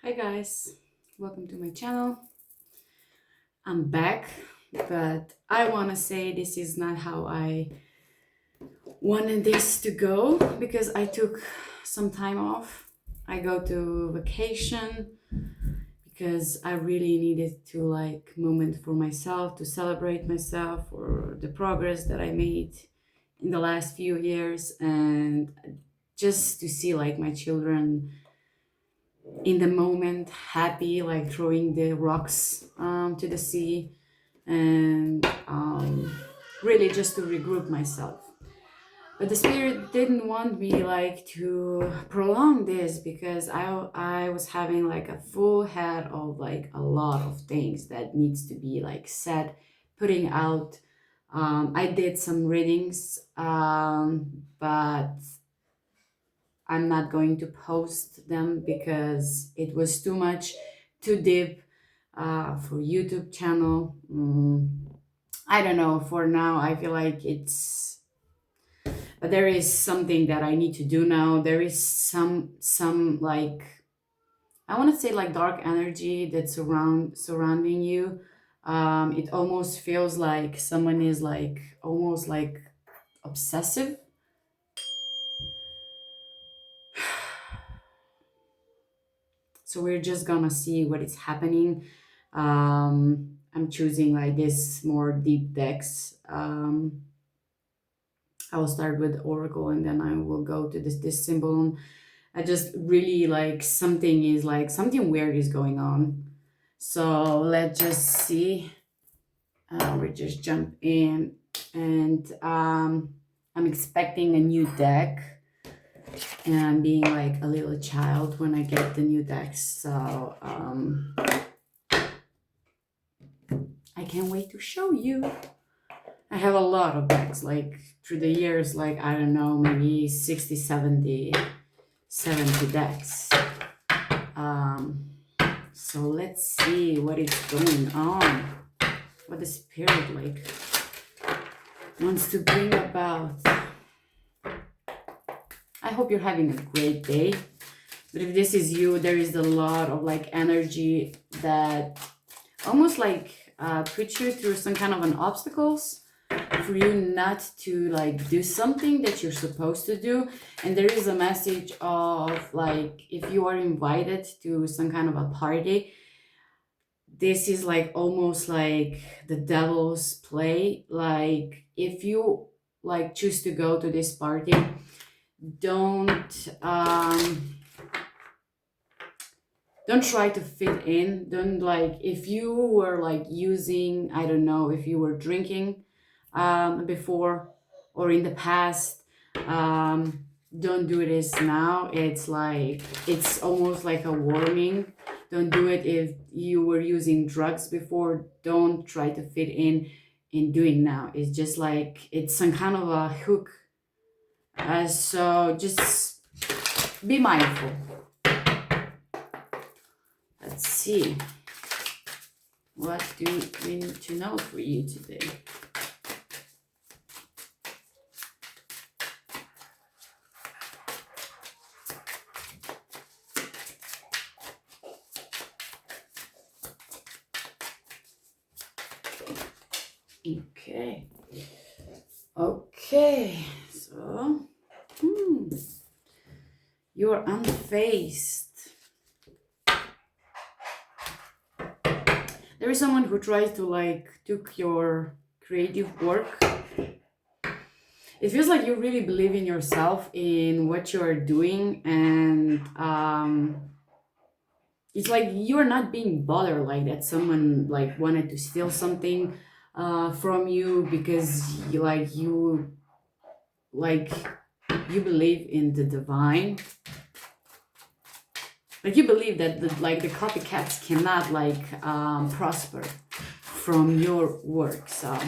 Hi guys, welcome to my channel. I'm back, but I want to say this is not how I wanted this to go because I took some time off. I go to vacation because I really needed to moment for myself, to celebrate myself for the progress that I made in the last few years, and just to see my children in the moment happy, like throwing the rocks to the sea, and really just to regroup myself. But the spirit didn't want me to prolong this because I was having like a full head of like a lot of things that needs to be like said, putting out. I did some readings, but I'm not going to post them because it was too much, too deep for YouTube channel. I don't know. For now, I feel like but there is something that I need to do now. There is some like I want to say like dark energy that's surrounding you. It almost feels like someone is like almost like obsessive. So we're just gonna see what is happening. I'm choosing like this more deep decks. I will start with Oracle and then I will go to this symbol. I just really like something weird is going on. So let's just see. We just jump in, and I'm expecting a new deck, and I'm being like a little child when I get the new decks. So I can't wait to show you. I have a lot of decks, like through the years, like I don't know, maybe 60, 70 decks. Um, so let's see what is going on, what the spirit like wants to bring about. I hope you're having a great day. But if this is you, there is a lot of like energy that almost puts you through some kind of an obstacles for you not to like do something that you're supposed to do. And there is a message of like if you are invited to some kind of a party, this is like almost like the devil's play. Like if you like choose to go to this party, don't don't try to fit in. Don't like if you were like using, I don't know, if you were drinking before or in the past, don't do this now. It's like it's almost like a warning. Don't do it if you were using drugs before. Don't try to fit in doing now. It's just like it's some kind of a hook. So just be mindful. Let's see. What do we need to know for you today? Okay. Okay. So, you're unfazed. There is someone who tries to like took your creative work. It feels like you really believe in yourself, in what you're doing, and it's like you're not being bothered like that someone like wanted to steal something from you because like you believe in the divine, like you believe that the copycats cannot prosper from your work. So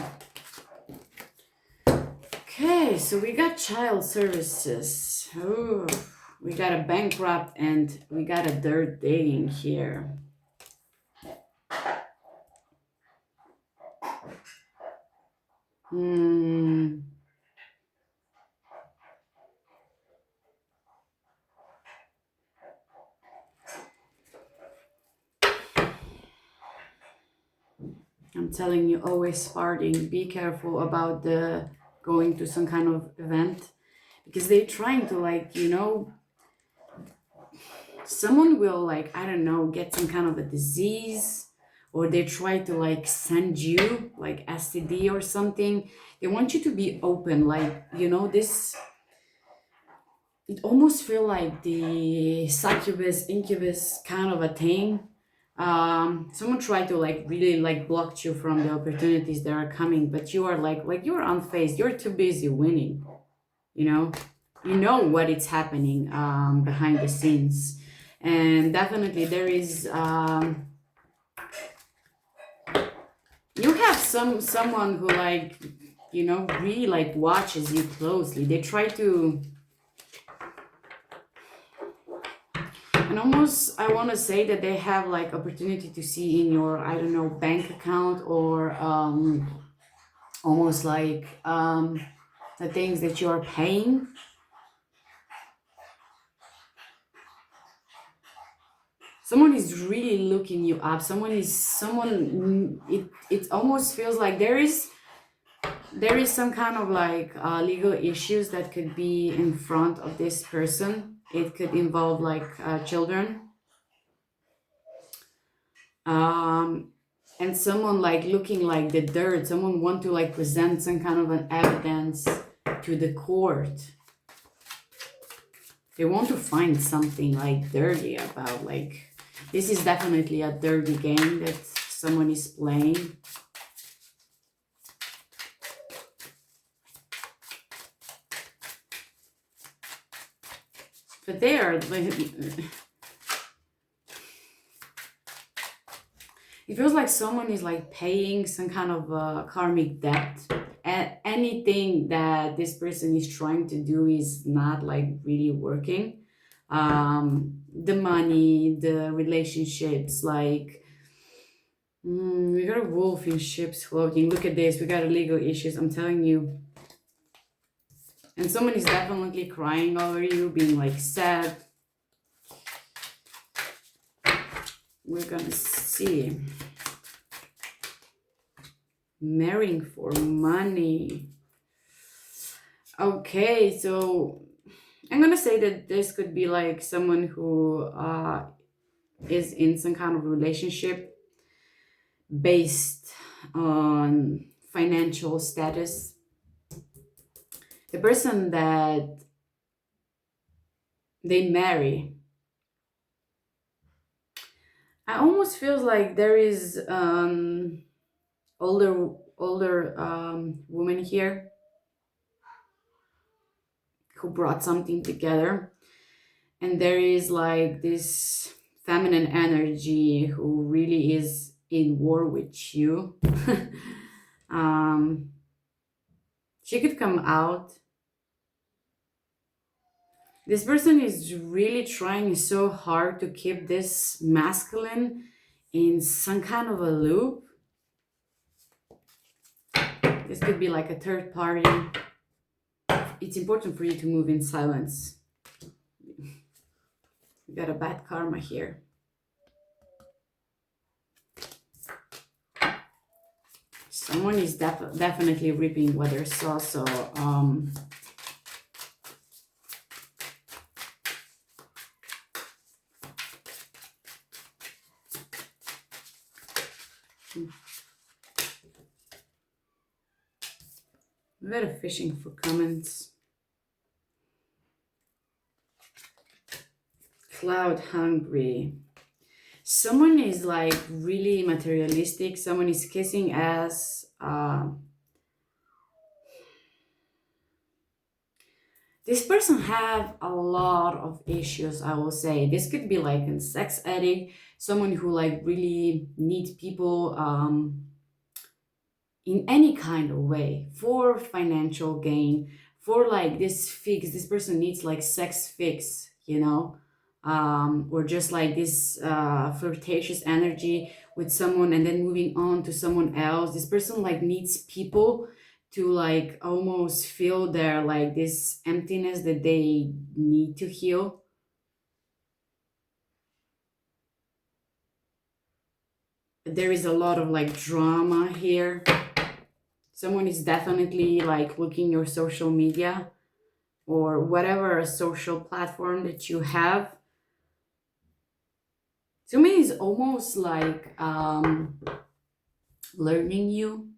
okay, so we got child services. Oh, we got a bankrupt and we got a dirt dating here. Hmm. I'm telling you, always farting. Be careful about the going to some kind of event, because they're trying to, like, someone will, like, I don't know, get some kind of a disease, or they try to like send you like STD or something. They want you to be open, like, this. It almost feel like the succubus incubus kind of a thing. Someone tried to like really like block you from the opportunities that are coming, but you are like you're unfazed. You're too busy winning. you know you know what is happening behind the scenes. And definitely there is, you have someone who, like, really like watches you closely. They try to, and almost I want to say that they have like opportunity to see in your, I don't know, bank account, or almost like the things that you are paying. Someone is really looking you up. It almost feels like there is some kind of like legal issues that could be in front of this person. It could involve like children, um and someone like looking like the dirt. Someone want to like present some kind of an evidence to the court. They want to find something like dirty about, like, this is definitely a dirty game that someone is playing. But they are like, it feels like someone is like paying some kind of karmic debt, and anything that this person is trying to do is not like really working. The money, the relationships, like, we got a wolf in sheep's clothing. Look at this, we got legal issues, I'm telling you. And someone is definitely crying over you, being like sad. We're gonna see. Marrying for money. Okay, so I'm gonna say that this could be like someone who is in some kind of relationship based on financial status. The person that they marry, I almost feels like there is older woman here who brought something together, and there is like this feminine energy who really is in war with you. um she could come out. This person is really trying so hard to keep this masculine in some kind of a loop. This could be like a third party. It's important for you to move in silence. You got a bad karma here. Someone is definitely reaping what they saw. So very fishing for comments. Cloud hungry. Someone is like really materialistic. Someone is kissing ass. This person have a lot of issues, I will say. This could be like a sex addict, someone who like really needs people in any kind of way for financial gain, for like this fix. This person needs like sex fix, or just like this flirtatious energy with someone and then moving on to someone else. This person like needs people to like almost feel their like this emptiness that they need to heal. there is a lot of like drama here. Someone is definitely like looking your social media or whatever a social platform that you have. To me, it's almost like learning you.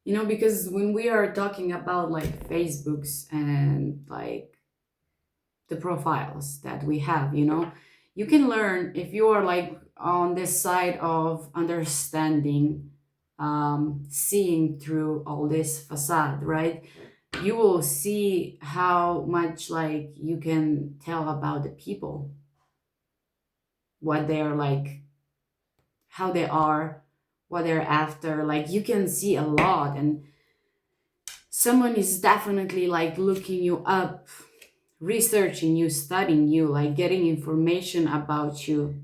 You know, because when we are talking about like Facebooks and like the profiles that we have, you know, you can learn if you are like on this side of understanding, seeing through all this facade, right? You will see how much like you can tell about the people, what they are like, how they are, what they're after. Like you can see a lot, and someone is definitely like looking you up, researching you, studying you, like getting information about you.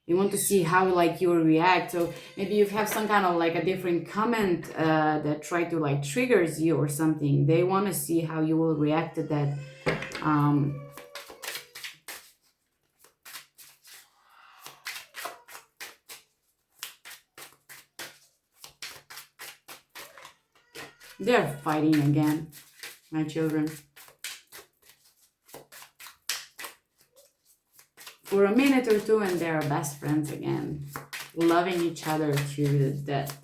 They want to see how like you will react. So maybe you have some kind of like a different comment that try to like triggers you or something. They want to see how you will react to that. Um, they're fighting again, my children. For a minute or two, and they're best friends again, loving each other to death.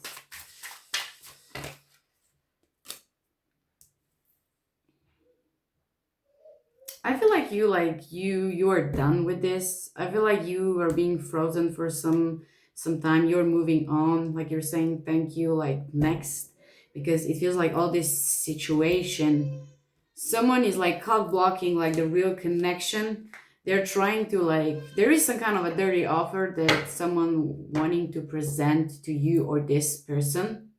I feel like you are done with this. I feel like you are being frozen for some time. You're moving on, like you're saying thank you, like next, because it feels like all this situation, someone is like cock blocking like the real connection. They're trying to like, there is some kind of a dirty offer that someone wanting to present to you or this person.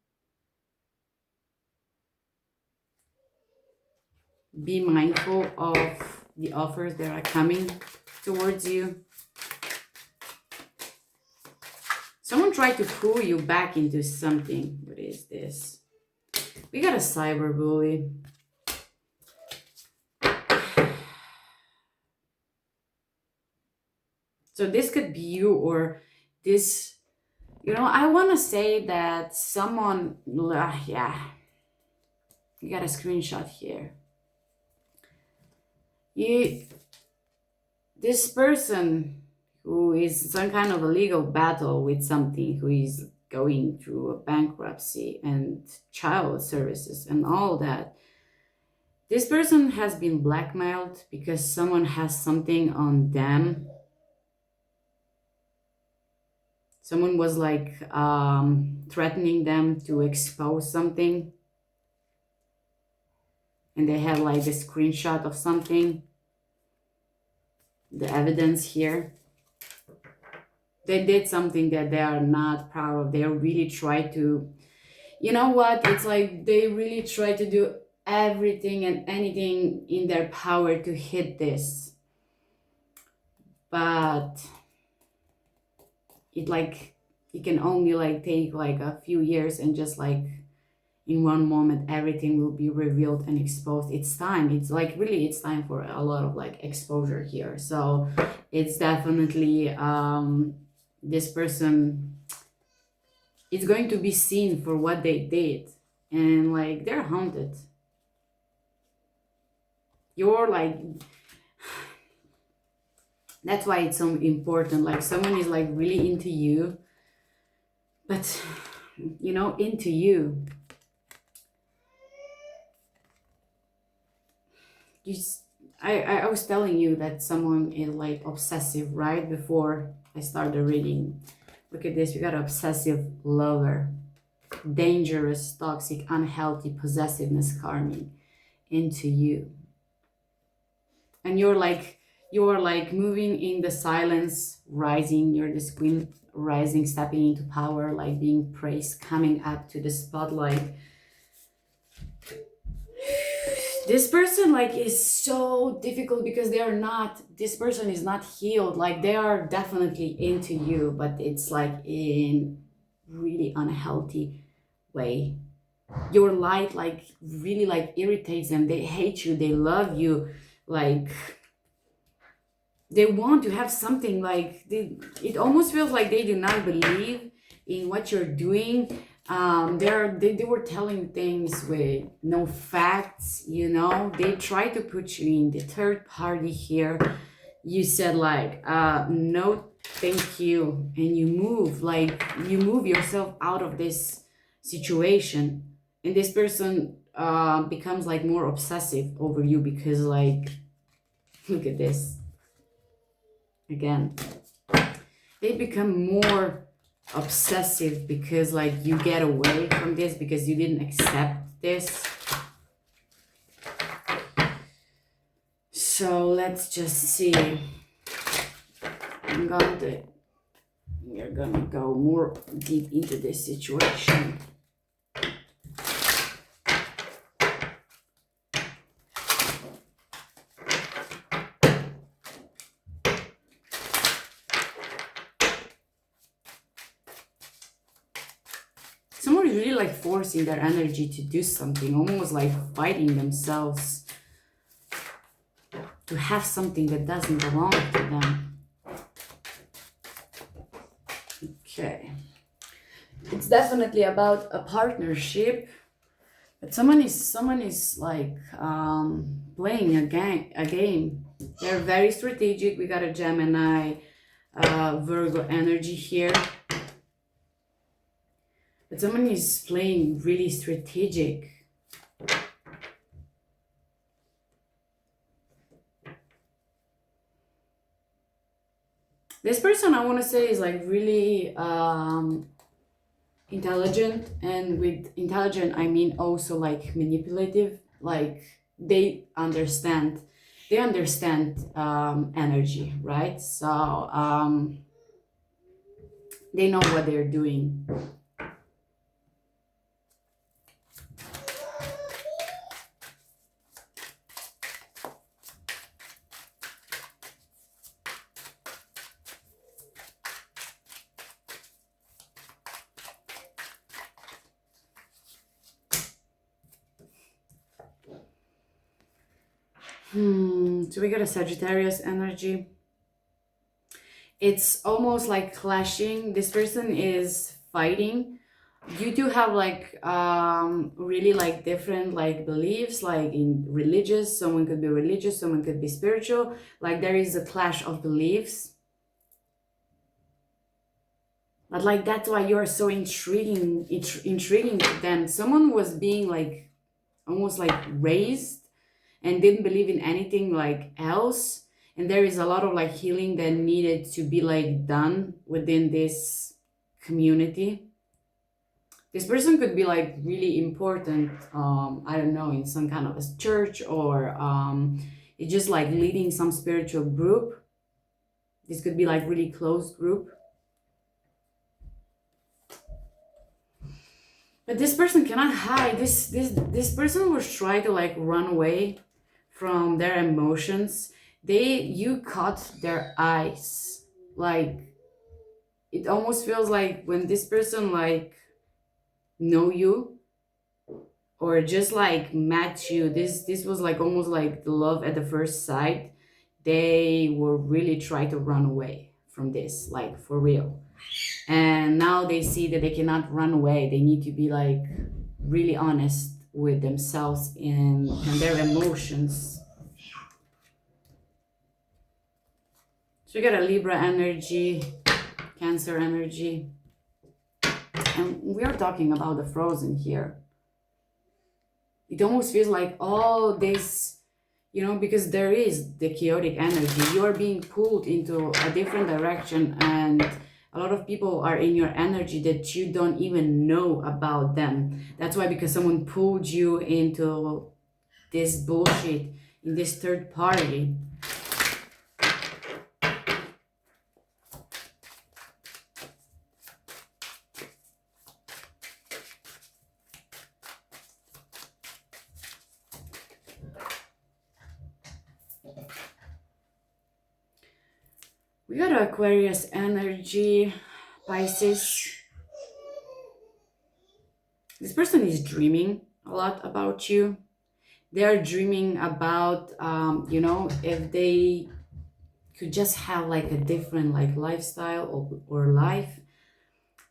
Be mindful of the offers that are coming towards you. Someone tried to pull you back into something. What is this? We got a cyber bully. So this could be you, or this, you know, I want to say that someone, yeah, you got a screenshot here. You, this person who is some kind of a legal battle with something, who is going through a bankruptcy and child services and all that. This person has been blackmailed because someone has something on them. Someone was like threatening them to expose something. And they have like a screenshot of something. The evidence here. They did something that they are not proud of. They really try to, you know what? It's like they really try to do everything and anything in their power to hit this. But it can only like take like a few years, and just like in one moment everything will be revealed and exposed. It's time. It's like really it's time for a lot of like exposure here. So it's definitely this person, it's going to be seen for what they did, and like they're haunted. You're like, that's why it's so important. Like someone is like really into you, but you know, into you, you just, I was telling you that someone is like obsessive right before I started reading. Look at this. We got obsessive lover, dangerous, toxic, unhealthy possessiveness karmic into you. And you're like moving in the silence, rising. You're this queen rising, stepping into power, like being praised, coming up to the spotlight. This person like is so difficult because they are not, this person is not healed. Like they are definitely into you, but it's like in really unhealthy way. Your light like really like irritates them. They hate you, they love you, like they want to have something, like they, it almost feels like they do not believe in what you're doing. They were telling things with no facts, you know. They try to put you in the third party here. You said like, no, thank you, and you move yourself out of this situation, and this person becomes like more obsessive over you because like, look at this again. They become more obsessive because like you get away from this because you didn't accept this. So let's just see. We're gonna go more deep into this situation. Someone is really like forcing their energy to do something, almost like fighting themselves to have something that doesn't belong to them. Okay. It's definitely about a partnership, but someone is like playing a game. They're very strategic. We got a Gemini, Virgo energy here. But someone is playing really strategic. This person, I want to say, is like really intelligent, and with intelligent I mean also like manipulative. Like they understand energy, right? So they know what they're doing. So we got a Sagittarius energy. It's almost like clashing. This person is fighting. You do have like really like different like beliefs, like in religious. Someone could be religious, someone could be spiritual. Like there is a clash of beliefs. But like that's why you're so intriguing to them. Someone was being like almost like raised and didn't believe in anything like else, and there is a lot of like healing that needed to be like done within this community. This person could be like really important, I don't know, in some kind of a church, or it's just like leading some spiritual group. This could be like really close group. But this person cannot hide. This person was trying to like run away from their emotions. You caught their eyes. Like it almost feels like when this person like know you or just like match you, this was like almost like the love at the first sight. They were really trying to run away from this, like for real. And now they see that they cannot run away. They need to be like really honest with themselves and their emotions. So you got a Libra energy, Cancer energy. And we are talking about the frozen here. It almost feels like all this, you know, because there is the chaotic energy. You are being pulled into a different direction, and a lot of people are in your energy that you don't even know about them. That's why, because someone pulled you into this bullshit, in this third party. We got Aquarius energy, Pisces. This person is dreaming a lot about you. They are dreaming about, you know, if they could just have like a different like lifestyle or life,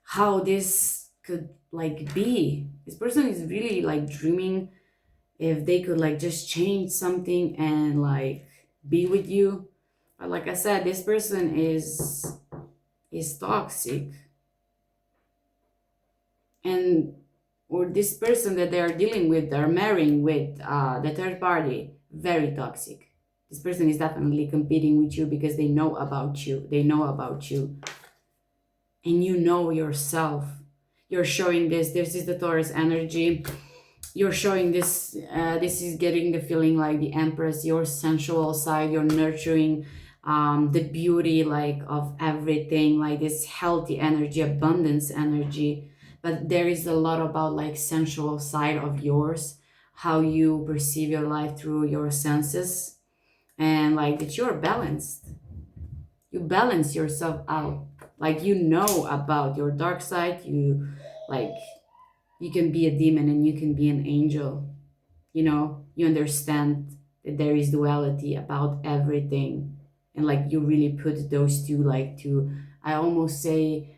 how this could like be. This person is really like dreaming if they could like just change something and like be with you. But like I said, this person is toxic, and or this person that they are dealing with, they're marrying with, the third party, very toxic. This person is definitely competing with you because they know about you. They know about you, and you know yourself. You're showing this. This is the Taurus energy. You're showing this. This is getting the feeling like the Empress. Your sensual side. You're nurturing, the beauty like of everything, like this healthy energy, abundance energy. But there is a lot about like sensual side of yours, how you perceive your life through your senses, and like that you're balanced. You balance yourself out, like you know about your dark side. You like, you can be a demon and you can be an angel. You understand that there is duality about everything, and like you really put those two like to, I almost say,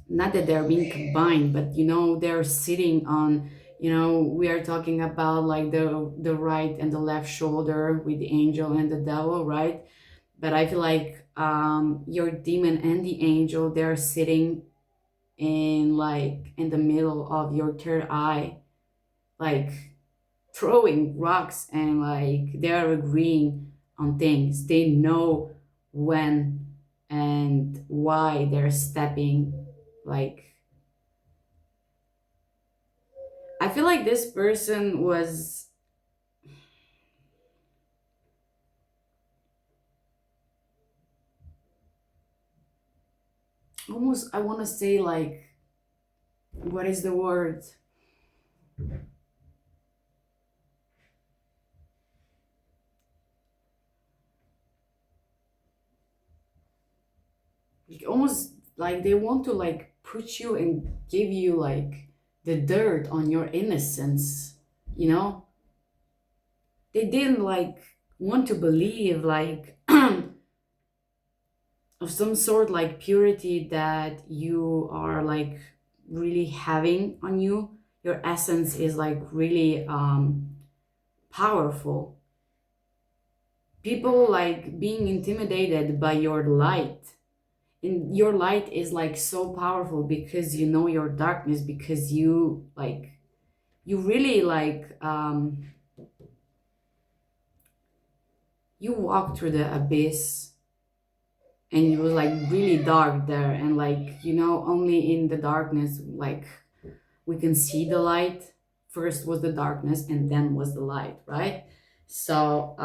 not that they're being combined, but they're sitting on, we are talking about like the right and the left shoulder with the angel and the devil, right? But I feel like, your demon and the angel, they're sitting in the middle of your third eye, like throwing rocks, and like they are agreeing on things. They know when and why they're stepping. Like, I feel like this person was almost, I want to say, like, what is the word? Like, almost like they want to like put you and give you like the dirt on your innocence, you know? They didn't like want to believe like of some sort like purity that you are like really having on you. Your essence is like really powerful. People like being intimidated by your light, and your light is like so powerful because you know your darkness, because you really like, you walk through the abyss, and it was like really dark there, and like only in the darkness like we can see the light. First was the darkness and then was the light, right? So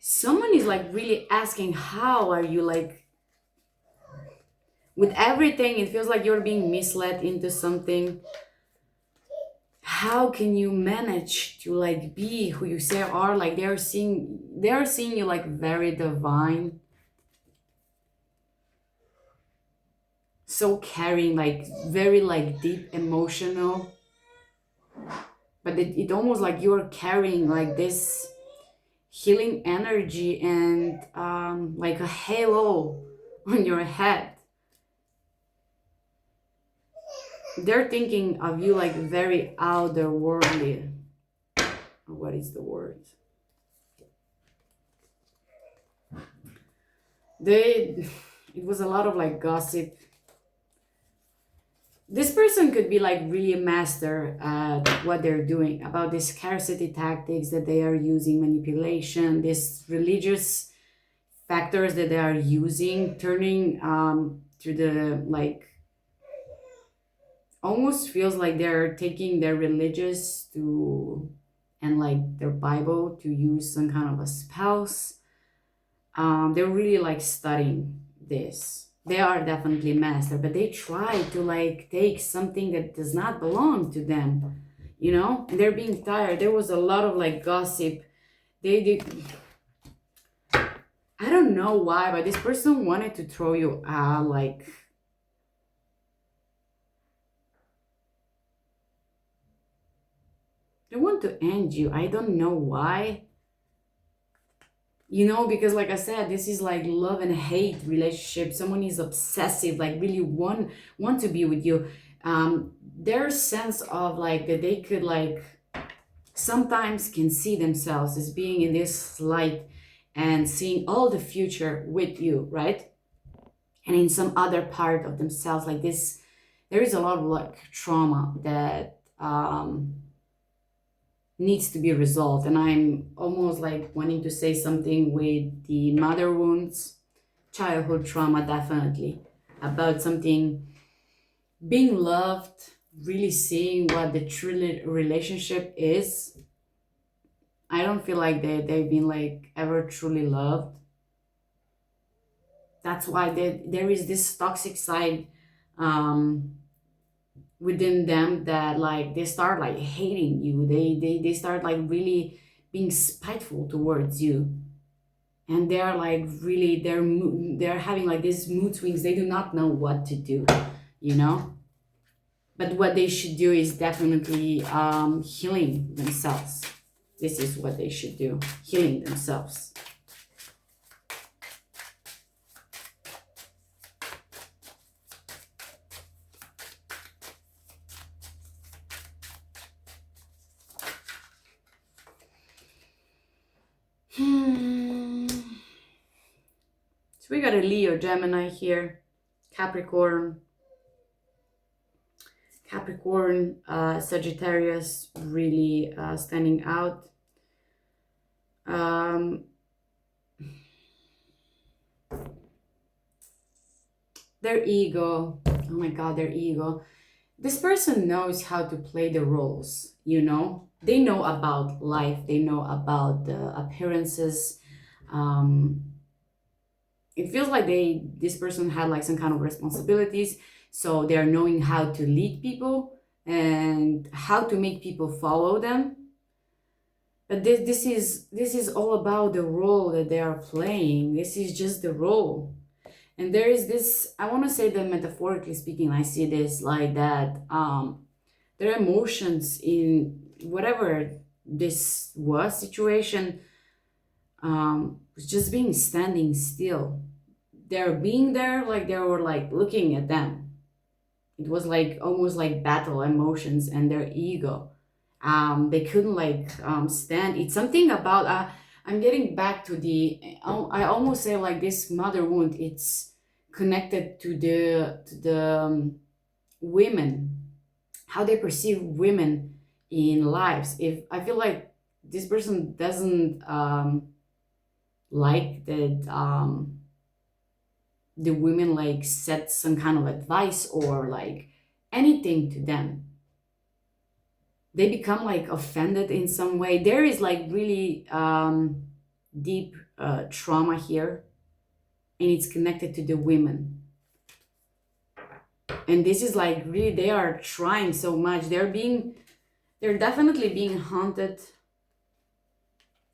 someone is like really asking, how are you like, with everything it feels like you're being misled into something. How can you manage to like be who you say are? Like they are seeing you like very divine, so caring, like very like deep emotional. But it almost like you're carrying like this healing energy, and like a halo on your head. They're thinking of you like very otherworldly. What is the word? They it was a lot of like gossip. This person could be like really a master at what they're doing, about these scarcity tactics that they are using, manipulation, these religious factors that they are using, turning to the like, almost feels like they're taking their religious to, and like their Bible to use some kind of a spells. They're really like studying this. They are definitely master, but they try to like take something that does not belong to them, and they're being tired. There was a lot of like gossip. They did, I don't know why, but this person wanted to throw you out, like they want to end you. I don't know why. you know, because like I said, this is like love and hate relationship. Someone is obsessive, like really want to be with you. Their sense of like that they could like sometimes can see themselves as being in this light and seeing all the future with you, right? And in some other part of themselves like this, there is a lot of like trauma that needs to be resolved. And I'm almost like wanting to say something with the mother wounds, childhood trauma, definitely, about something being loved, really seeing what the true relationship is. I don't feel like they've been like ever truly loved. That's why there is this toxic side um, within them, that like they start like hating you. They start like really being spiteful towards you. And they're like really they're having like these mood swings. They do not know what to do, you know. But what they should do is definitely healing themselves. This is what they should do, healing themselves. So we got a Leo, Gemini here, Capricorn, Sagittarius, really standing out. Their ego, oh my god, their ego. This person knows how to play the roles, you know? They know about life, they know about the appearances. Um, it feels like this person had like some kind of responsibilities, so they're knowing how to lead people and how to make people follow them. But this is all about the role that they are playing. This is just the role. And there is this, I want to say that metaphorically speaking, I see this like that their emotions in whatever this was situation was just being standing still. They're being there like they were like looking at them. It was like almost like battle emotions and their ego. They couldn't like stand. It's something about I'm getting back to the I almost say like this mother wound. It's connected to the women, how they perceive women in lives. If I feel like this person doesn't like that the women like set some kind of advice or like anything to them, they become like offended in some way. There is like really deep trauma here, and it's connected to the women. And this is like really they are trying so much. They're definitely being haunted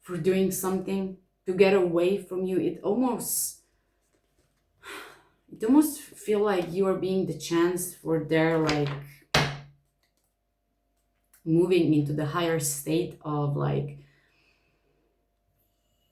for doing something to get away from you. It almost feel like you are being the chance for their like moving into the higher state of like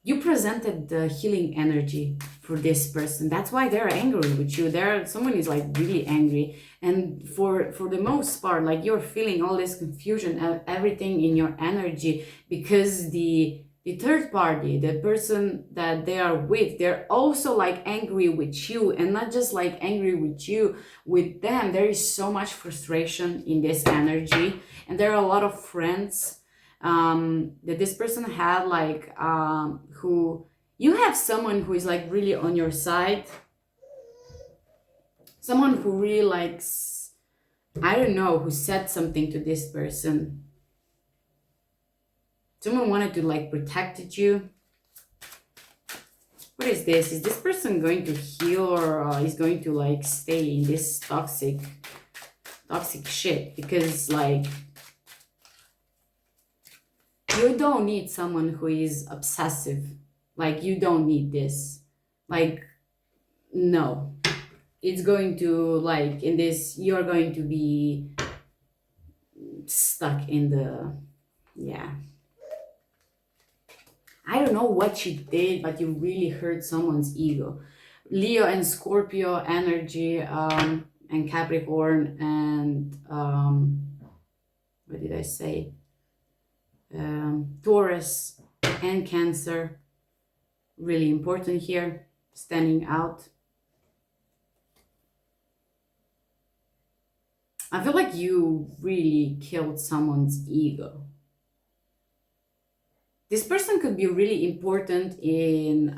you presented the healing energy for this person. That's why they're angry with you. Someone is like really angry, and for the most part like you're feeling all this confusion, everything in your energy, because the third party, the person that they are with, they're also like angry with you, and not just like angry with you, with them. There is so much frustration in this energy, and there are a lot of friends that this person had like who you have someone who is like really on your side, someone who really likes, I don't know, who said something to this person. Someone wanted to like protected you. What is this? Is this person going to heal, or is going to like stay in this toxic shit? Because like you don't need someone who is obsessive. Like you don't need this. Like no. It's going to like in this you're going to be stuck in the, yeah. I don't know what she did, but you really hurt someone's ego. Leo and Scorpio energy, and Capricorn and what did I say? Taurus and Cancer, really important here, standing out. I feel like you really killed someone's ego. This person could be really important in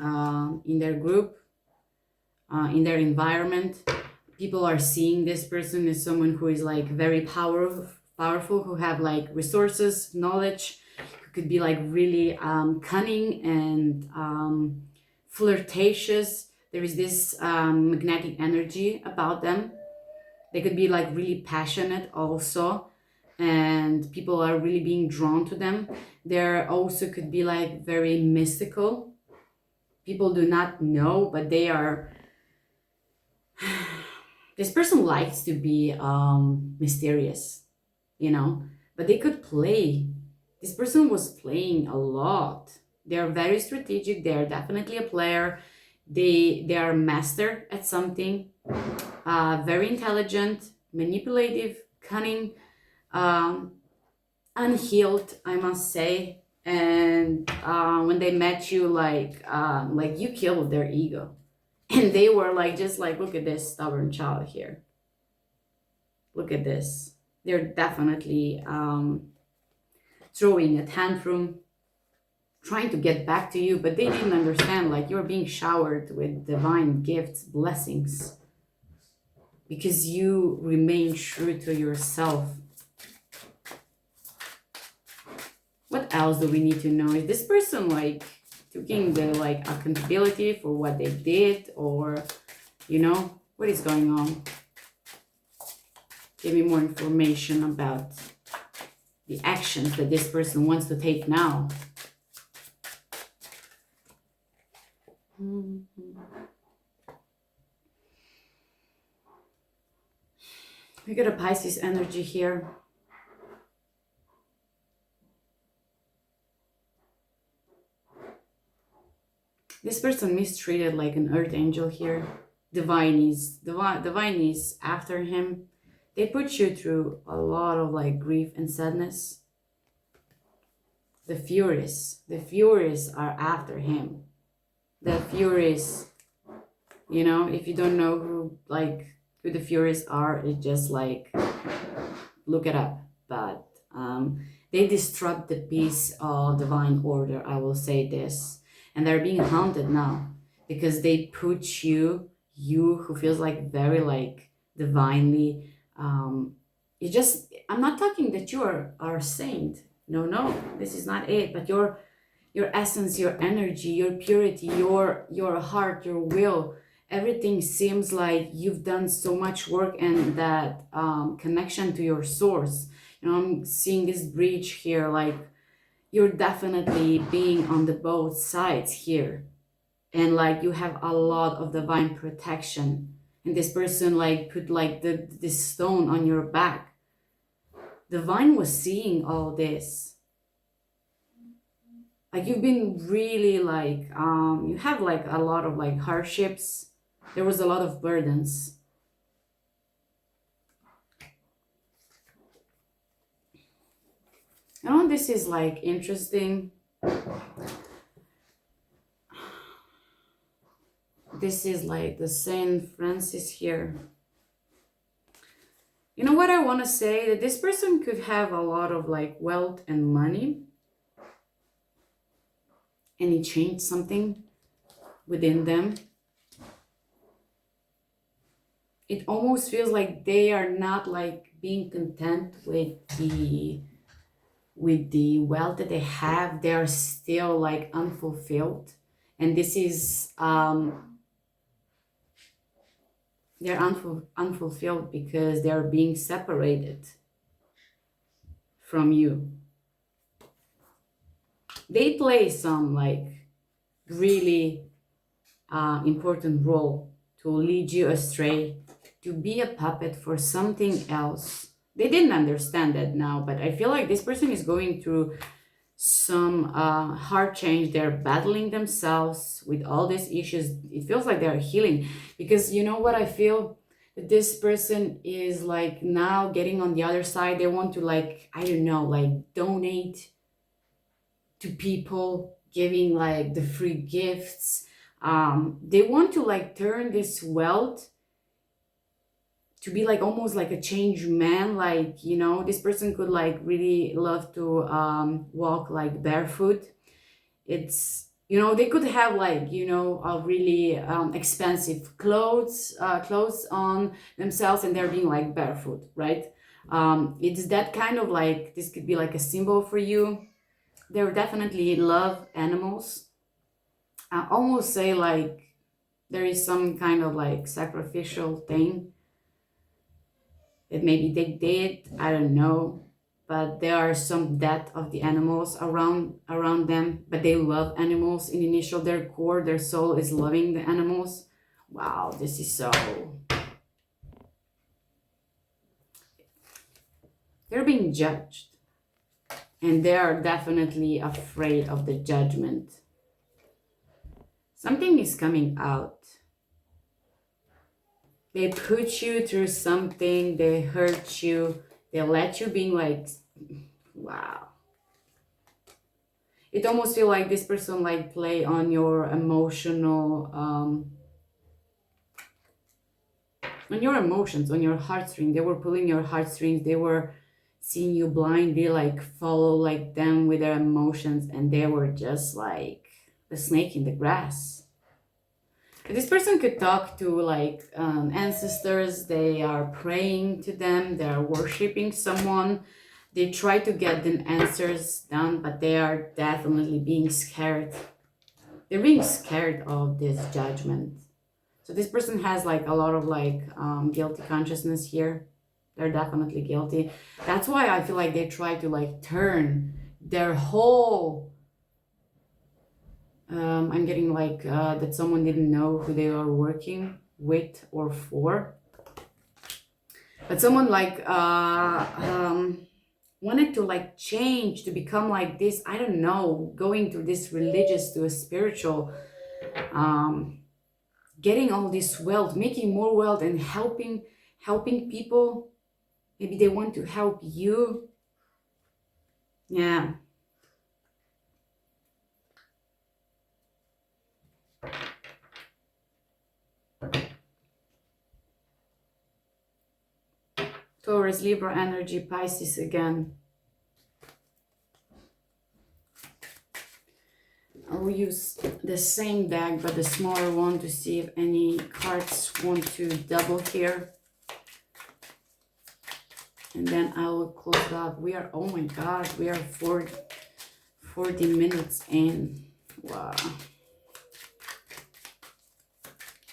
their group, in their environment. People are seeing this person as someone who is like very powerful, who have like resources, knowledge, who could be like really cunning and flirtatious. There is this magnetic energy about them. They could be like really passionate also, and people are really being drawn to them. There also could be like very mystical. People do not know, but they are. This person likes to be mysterious, you know, but they could play. This person was playing a lot. They are very strategic. They are definitely a player. They are master at something. Very intelligent, manipulative, cunning, unhealed, I must say. And when they met you, like you killed their ego, and they were like, just like, look at this stubborn child here. Look at this. They're definitely throwing a tantrum, trying to get back to you, but they didn't understand. Like, you're being showered with divine gifts, blessings, because you remain true to yourself. What else do we need to know? Is this person like taking the like accountability for what they did, or you know, what is going on? Give me more information about the actions that this person wants to take now. We got a Pisces energy here. This person mistreated like an earth angel here. Divine is after him. They put you through a lot of like grief and sadness. The Furies are after him. The Furies, you know, if you don't know who the Furies are, it's just like, look it up. But they disrupt the peace of divine order, I will say this. And they're being haunted now because they put you who feels like very like divinely, you just, I'm not talking that you are a saint. No, this is not it. But your essence, your energy, your purity, your heart, your will, everything seems like you've done so much work, and that connection to your source. You know, I'm seeing this bridge here, like you're definitely being on the both sides here, and like you have a lot of divine protection, and this person like put like this stone on your back. Divine was seeing all this. Like you've been really like you have like a lot of like hardships. There was a lot of burdens. You know, this is like interesting. This is like the Saint Francis here. You know what I want to say? That this person could have a lot of like wealth and money, and it changed something within them. It almost feels like they are not like being content with the wealth that they have. They are still like unfulfilled, and this is they're unfulfilled because they're being separated from you. They play some like really important role to lead you astray, to be a puppet for something else. They didn't understand that now, but I feel like this person is going through some heart change. They're battling themselves with all these issues. It feels like they're healing, because you know what I feel, that this person is like now getting on the other side. They want to, like, I don't know, like donate to people, giving like the free gifts. They want to like turn this wealth to be like almost like a change man. Like, you know, this person could like really love to walk like barefoot. It's, you know, they could have like, you know, a really expensive clothes on themselves, and they're being like barefoot, right? It's that kind of like, this could be like a symbol for you. They definitely love animals. I almost say like there is some kind of like sacrificial thing that maybe they did, I don't know, but there are some death of the animals around them. But they love animals. In initial, their core, their soul is loving the animals. Wow, this is so, they're being judged, and they are definitely afraid of the judgment. Something is coming out. They put you through something, they hurt you, they let you being like, wow. It almost feel like this person like play on your emotional, on your emotions, on your heartstrings. They were pulling your heartstrings. They were seeing you blindly, like follow like them with their emotions, and they were just like the snake in the grass. This person could talk to like ancestors. They are praying to them. They are worshiping someone. They try to get them answers done, but they are definitely being scared. They're being scared of this judgment. So this person has like a lot of like guilty consciousness here. They're definitely guilty. That's why I feel like they try to like turn their whole I'm getting like that someone didn't know who they are working with or for. But someone like wanted to like change, to become like this, I don't know, going to this religious to a spiritual, getting all this wealth, making more wealth, and helping people. Maybe they want to help you. Yeah. Taurus, Libra energy, Pisces again. I'll use the same deck, but the smaller one, to see if any cards want to double here. And then I will close it up. We are, oh my God, we are 40 minutes in. Wow.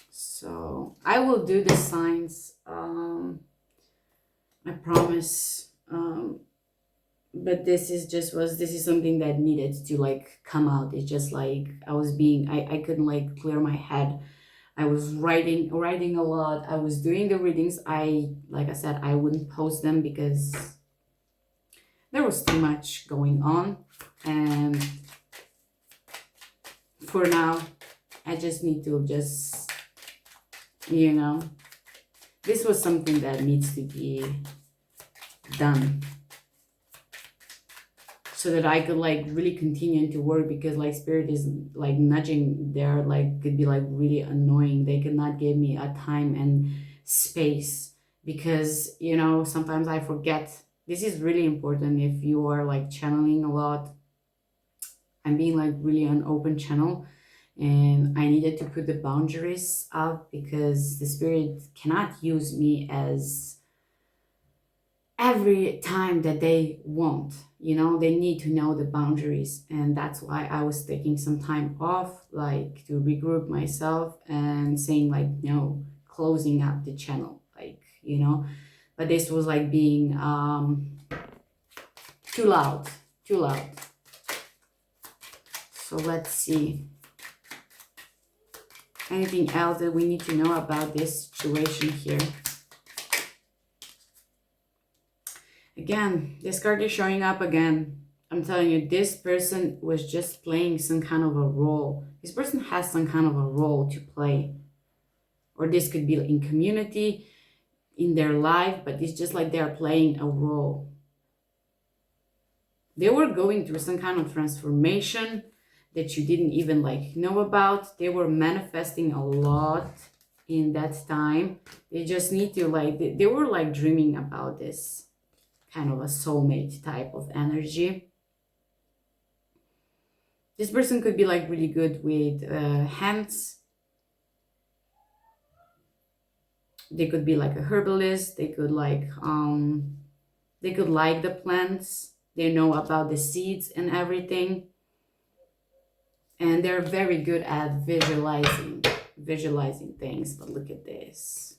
So I will do the signs. I promise. But this is something that needed to like come out. It's just like I couldn't like clear my head. I was writing a lot. I was doing the readings. Like I said, I wouldn't post them because there was too much going on. And for now, I just need to just, you know, this was something that needs to be done, so that I could like really continue to work, because like spirit is like nudging there, like could be like really annoying. They could not give me a time and space, because, you know, sometimes I forget. This is really important if you are like channeling a lot. I'm being like really an open channel, and I needed to put the boundaries up, because the spirit cannot use me as every time that they want. You know, they need to know the boundaries. And that's why I was taking some time off, like to regroup myself and saying like, no, closing up the channel, like, you know. But this was like being too loud. So let's see. Anything else that we need to know about this situation here? Again, this card is showing up again. I'm telling you, this person was just playing some kind of a role. This person has some kind of a role to play. Or this could be in community, in their life, but it's just like they're playing a role. They were going through some kind of transformation that you didn't even like know about. They were manifesting a lot in that time. They just need to like, they were like dreaming about this kind of a soulmate type of energy. This person could be like really good with hands. They could be like a herbalist. They could like the plants. They know about the seeds and everything. And they're very good at visualizing things. But look at this.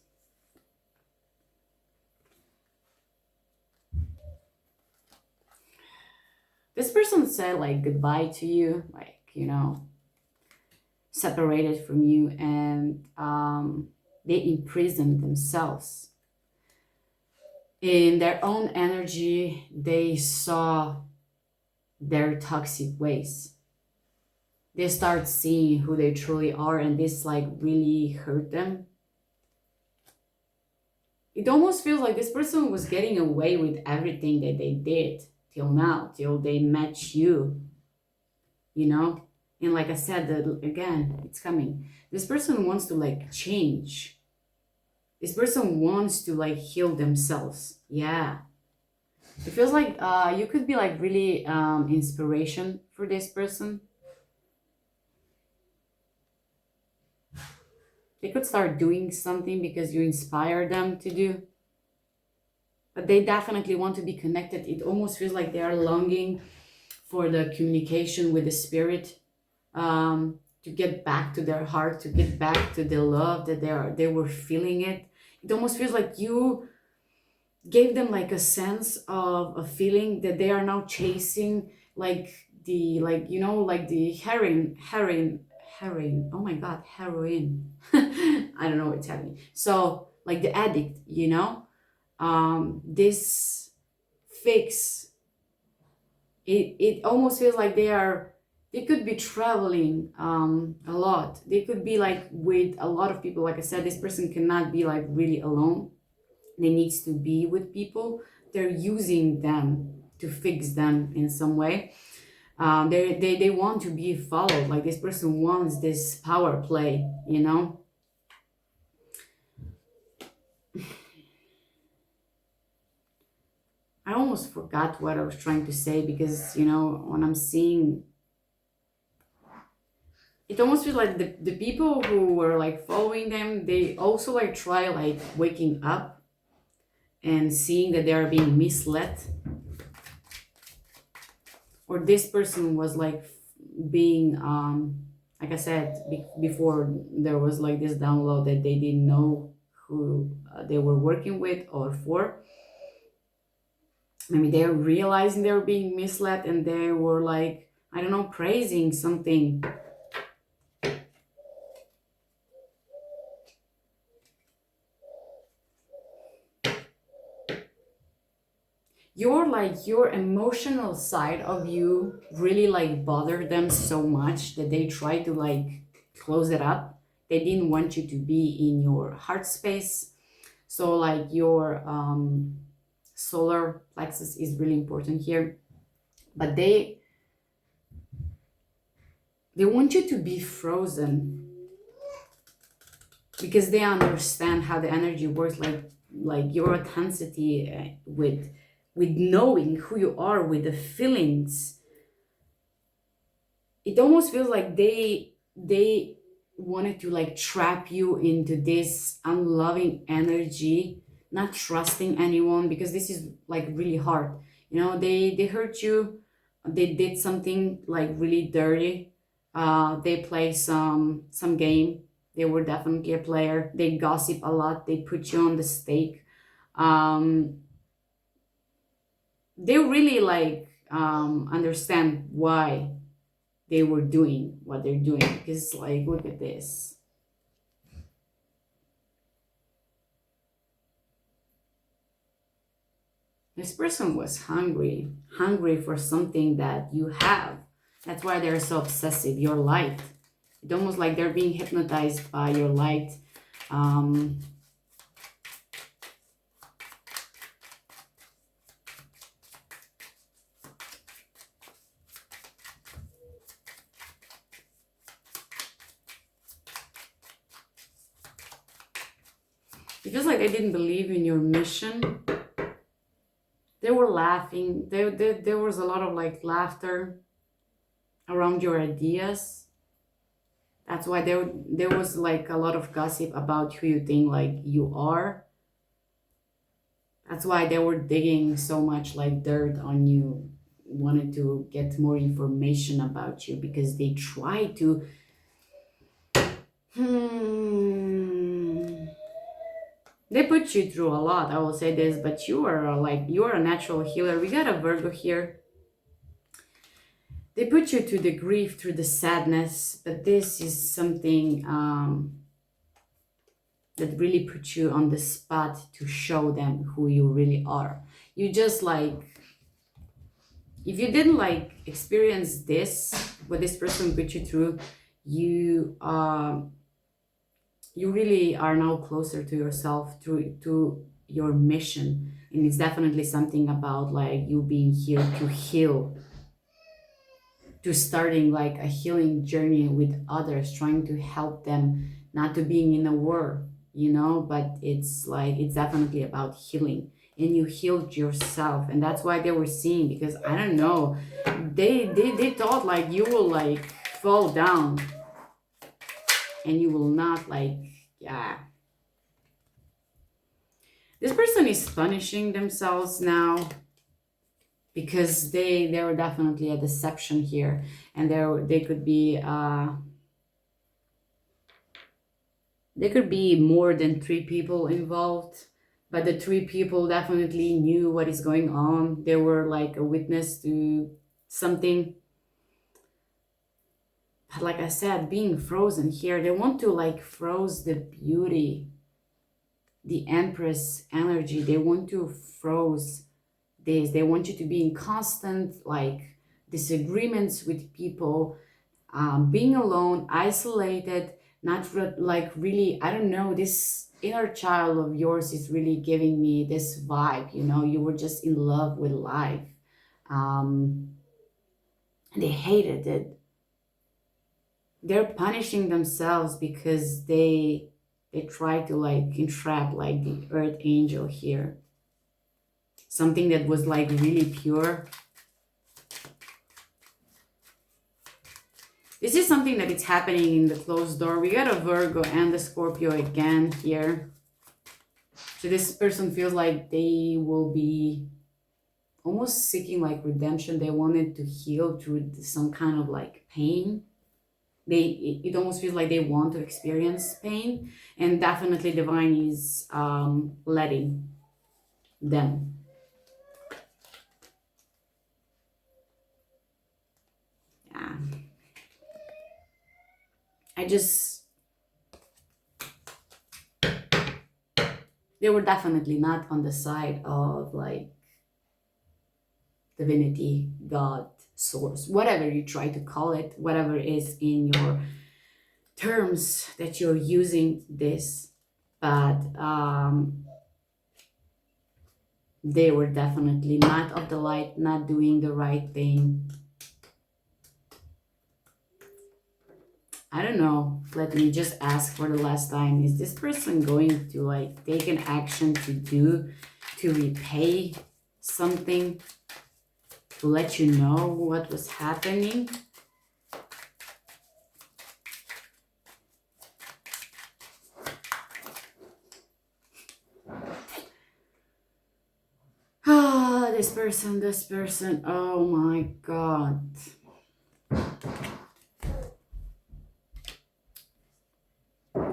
This person said like goodbye to you, like, you know, separated from you, and they imprisoned themselves in their own energy. They saw their toxic ways. They start seeing who they truly are, and this like really hurt them. It almost feels like this person was getting away with everything that they did till now, till they met you, you know? And like I said, that again, it's coming. This person wants to like change. This person wants to like heal themselves. Yeah. It feels like you could be like really inspiration for this person. They could start doing something because you inspire them to do. But they definitely want to be connected. It almost feels like they are longing for the communication with the spirit, to get back to their heart, to get back to the love that they were feeling it. It almost feels like you gave them like a sense of a feeling that they are now chasing, like the like you know like the heroin. Oh my god, heroin. I don't know what's happening. So like the addict, you know, this fix. It almost feels like they could be traveling a lot. They could be like with a lot of people. Like I said, this person cannot be like really alone. They needs to be with people. They're using them to fix them in some way. They want to be followed. Like this person wants this power play, you know. I almost forgot what I was trying to say, because you know when I'm seeing, it almost feels like the people who were like following them, they also like try like waking up and seeing that they are being misled, or this person was like being like I said before, there was like this download that they didn't know who they were working with or for. Maybe they're realizing they were being misled, and they were like, I don't know, praising something. Your emotional side of you really like bothered them so much that they try to like close it up. They didn't want you to be in your heart space. So like your solar plexus is really important here, but they want you to be frozen, because they understand how the energy works, like your intensity with knowing who you are, with the feelings. It almost feels like they wanted to like trap you into this unloving energy, not trusting anyone, because this is like really hard. You know, they hurt you, they did something like really dirty, they play some game. They were definitely a player. They gossip a lot, they put you on the stake. um they really like understand why they were doing what they're doing, because like look at this. This person was hungry for something that you have. That's why they're so obsessive, your light. It's almost like they're being hypnotized by your light. It feels like they didn't believe in your mission. They were laughing. There was a lot of like laughter around your ideas. That's why there was like a lot of gossip about who you think like you are. That's why they were digging so much like dirt on you, wanted to get more information about you because they try to they put you through a lot, I will say this, but you are like, you are a natural healer. We got a Virgo here. They put you through the grief, through the sadness, but this is something that really puts you on the spot to show them who you really are. You just like, if you didn't like experience this, what this person put you through, you you really are now closer to yourself, to your mission. And it's definitely something about like you being here to heal, to starting like a healing journey with others, trying to help them, not to being in a war, you know, but it's like, it's definitely about healing. And you healed yourself, and that's why they were seeing, because I don't know, they thought like you will like fall down and you will not like, yeah. This person is punishing themselves now because they were definitely a deception here, and they could be more than 3 people involved, but the 3 people definitely knew what is going on. They were like a witness to something. But like I said, being frozen here, they want to like froze the beauty, the Empress energy. They want to froze this. They want you to be in constant like disagreements with people, being alone, isolated, not like really, I don't know, this inner child of yours is really giving me this vibe, you know, you were just in love with life. And they hated it. They're punishing themselves because they try to like entrap like the earth angel here, something that was like really pure. This is something that it's happening in the closed door. We got a Virgo and the Scorpio again here. So this person feels like they will be almost seeking like redemption. They wanted to heal through some kind of like pain. It almost feels like they want to experience pain, and definitely divine is letting them. Yeah. They were definitely not on the side of like divinity, God, source, whatever you try to call it, whatever is in your terms that you're using this. But they were definitely not of the light, not doing the right thing. I don't know. Let me just ask for the last time. Is this person going to like take an action to repay something? To let you know what was happening? Ah, this person. Oh my God.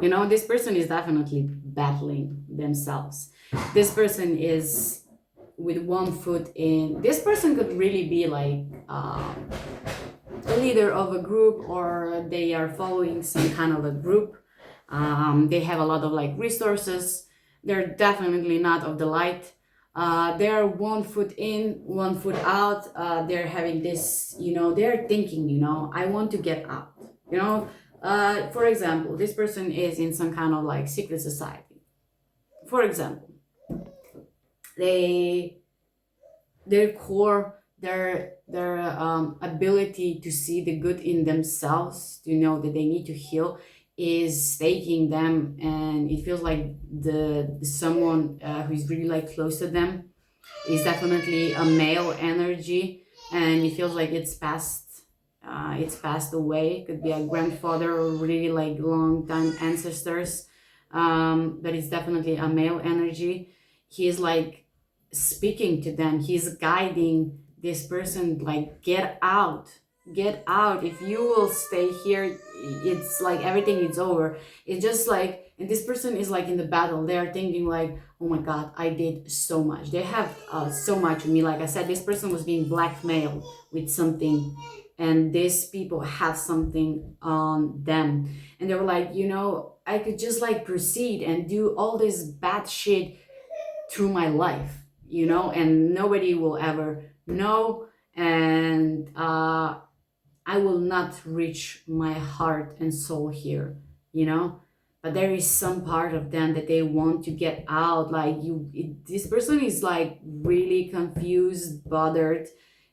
You know, this person is definitely battling themselves. This person is with one foot in. This person could really be like a leader of a group, or they are following some kind of a group. They have a lot of like resources. They're definitely not of the light. they're one foot in, one foot out. They're having this, they're thinking, I want to get out. For example, this person is in some kind of like secret society. For example, their core, their ability to see the good in themselves, to know that they need to heal, is taking them, and it feels like the someone who's really like close to them is definitely a male energy, and it feels like it's passed away. Could be a grandfather or really like long time ancestors, but it's definitely a male energy. He's like speaking to them, he's guiding this person like, get out, get out. If you will stay here, it's like everything is over. It's just like, and this person is like in the battle, they are thinking like, oh my god, I did so much, they have so much of me. Like I said, this person was being blackmailed with something, and these people have something on them, and they were like, I could just like proceed and do all this bad shit through my life, and nobody will ever know, and I will not reach my heart and soul here, but there is some part of them that they want to get out. Like this person is like really confused, bothered.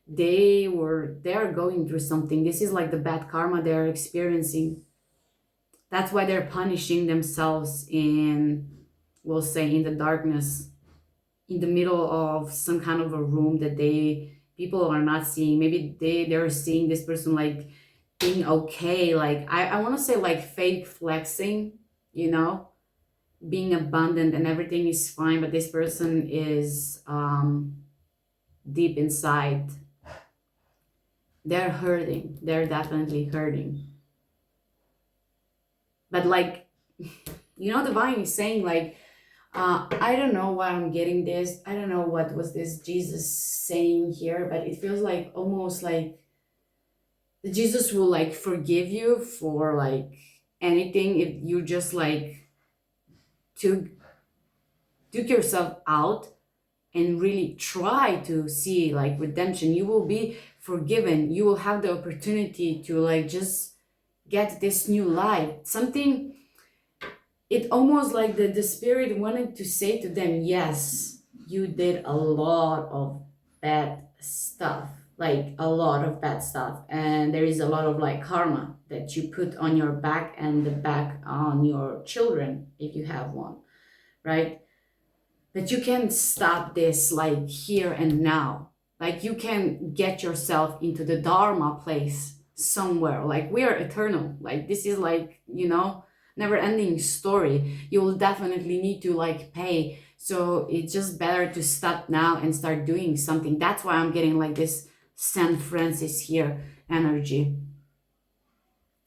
They are going through something. This is like the bad karma they're experiencing. That's why they're punishing themselves in, we'll say, in the darkness, in the middle of some kind of a room that people are not seeing. Maybe they're seeing this person like being okay, like I want to say like fake flexing, being abundant and everything is fine, but this person is deep inside, they're hurting, they're definitely hurting. But like, divine is saying like, I don't know why I'm getting this. I don't know what was this Jesus saying here, but it feels like almost like Jesus will like forgive you for like anything if you just like took yourself out and really try to see like redemption. You will be forgiven. You will have the opportunity to like just get this new life. Something, it almost like the spirit wanted to say to them, yes, you did a lot of bad stuff, like a lot of bad stuff, and there is a lot of like karma that you put on your back and the back on your children if you have one, right? But you can stop this like here and now. Like you can get yourself into the dharma place somewhere. Like we are eternal, like this is like, never ending story. You will definitely need to like pay, so it's just better to stop now and start doing something. That's why I'm getting like this San Francis here energy.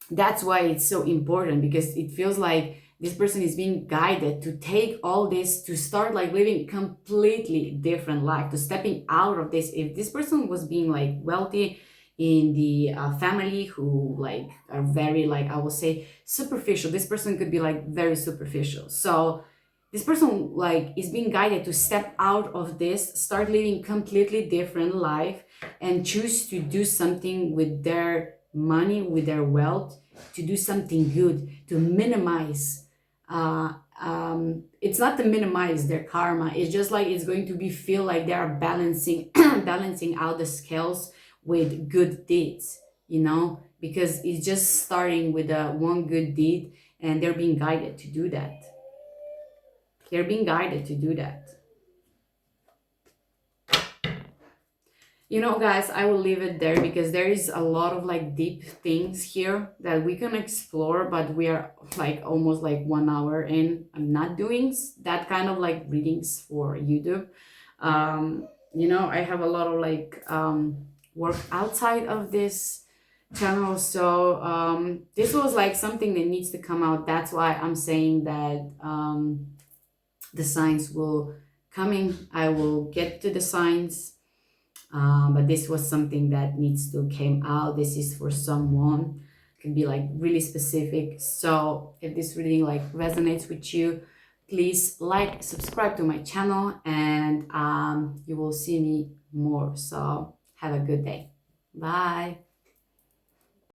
That's why it's so important, because it feels like this person is being guided to take all this, to start like living completely different life, to stepping out of this. If this person was being like wealthy in the family, who like are very like, I will say, superficial, this person could be like very superficial. So this person like is being guided to step out of this, start living completely different life, and choose to do something with their money, with their wealth, to do something good, to minimize it's not to minimize their karma, it's just like it's going to be feel like they are balancing balancing out the scales with good deeds, because it's just starting with one good deed, and they're being guided to do that. They're being guided to do that. Guys, I will leave it there, because there is a lot of like deep things here that we can explore, but we are like almost like 1 hour in. I'm not doing that kind of like readings for YouTube. I have a lot of like work outside of this channel, so this was like something that needs to come out. That's why I'm saying that the signs will coming. I will get to the signs. But this was something that needs to came out. This is for someone, it can be like really specific. So if this reading like resonates with you, please like, subscribe to my channel, and you will see me more. So have a good day. Bye.